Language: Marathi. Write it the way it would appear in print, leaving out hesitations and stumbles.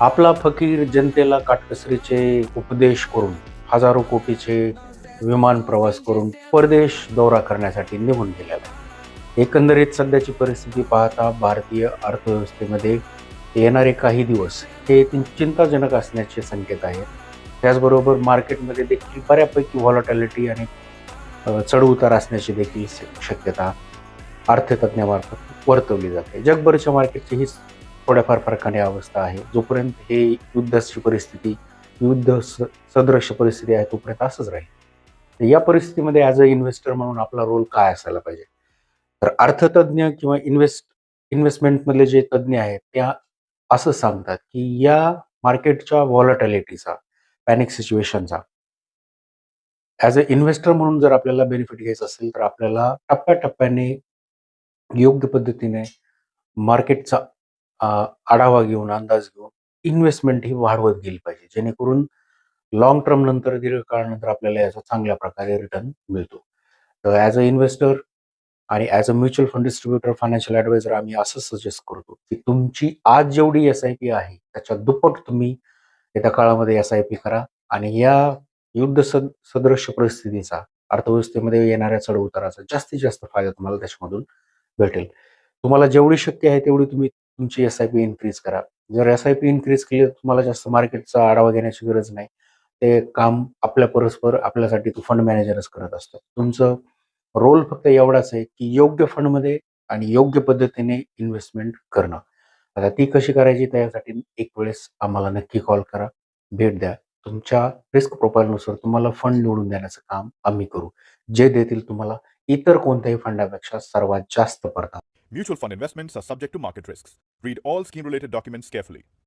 आपला फकीर जनतेला काटकसरीचे उपदेश करून हजारो कोटीचे विमान प्रवास करून परदेश दौरा करण्यासाठी निघून गेलेला आहे. एकंदरीत सध्याची परिस्थिती पाहता भारतीय अर्थव्यवस्थेमध्ये येणारे काही दिवस हे चिंताजनक असण्याचे संकेत आहेत. त्याचबरोबर मार्केटमध्ये देखील बऱ्यापैकी व्हॉलॅटिलिटी आणि चढउतार असण्याची देखील शक्यता अर्थतज्ञामार्फत वर्तवली जाते. जगभरच्या मार्केटची ही थोड्याफार फरकाने अवस्था आहे. जोपर्यंत हे युद्धाची परिस्थिती, सदृश परिस्थिती आहे तोपर्यंत असंच राहील. तर या परिस्थितीमध्ये ॲज अ इन्व्हेस्टर म्हणून आपला रोल काय असायला पाहिजे? तर अर्थतज्ञ किंवा इन्व्हेस्टमेंटमधले जे तज्ञ आहेत, त्या असं सांगतात, की या मार्केटच्या व्हॉलॅटिलिटीचा, पॅनिक सिच्युएशनचा ॲज अ इन्व्हेस्टर म्हणून जर आपल्याला बेनिफिट घ्यायचं असेल, तर आपल्याला टप्प्याटप्प्याने योग्य पद्धतीने मार्केटचा आढावा घेऊन, अंदाज घेऊन इन्व्हेस्टमेंट ही वाढवत गेली पाहिजे. जेणेकरून लाँग टर्म नंतर दीर्घकाळानंतर आपल्याला याचा चांगल्या प्रकारे रिटर्न मिळतो. तर ॲज अ इन्व्हेस्टर आणि as a mutual fund distributor, financial advisor आम्ही असं सजेस्ट करतो, की तुमची आज जेवढी एस-आय-पी आहे, त्याच्या दुप्पट तुम्ही येत्या काळामध्ये एस-आय-पी करा आणि या सदृश्य परिस्थितीचा, अर्थव्यवस्थेमध्ये येणाऱ्या चढ-उताराचा जास्तीत जास्त फायदा तुम्हाला त्याच्यामधून भेटेल. तुम्हाला जेवढी शक्य आहे तेवढी तुम्ही तुमची एस-आय-पी इन्क्रीज करा. जर एस-आय-पी इन्क्रीज केली तर तुम्हाला जास्त मार्केटचा आढावा घेण्याची गरज नाही. ते काम आपल्या परस्पर आपल्यासाठी तो फंड मॅनेजरच करत असतो. तुमचं रोल फक्त एवढाच आहे, की योग्य फंडमध्ये आणि योग्य पद्धतीने इन्व्हेस्टमेंट करणं. आता ती कशी करायची त्यासाठी एक वेळेस आम्हाला नक्की कॉल करा, भेट द्या. तुमच्या रिस्क प्रोफाइलनुसार तुम्हाला फंड निवडून देण्याचं काम आम्ही करू. जे देतील तुम्हाला इतर कोणत्याही फंडापेक्षा सर्वात जास्त परतावा. Mutual fund investments are subject to market risks. Read all scheme related documents carefully.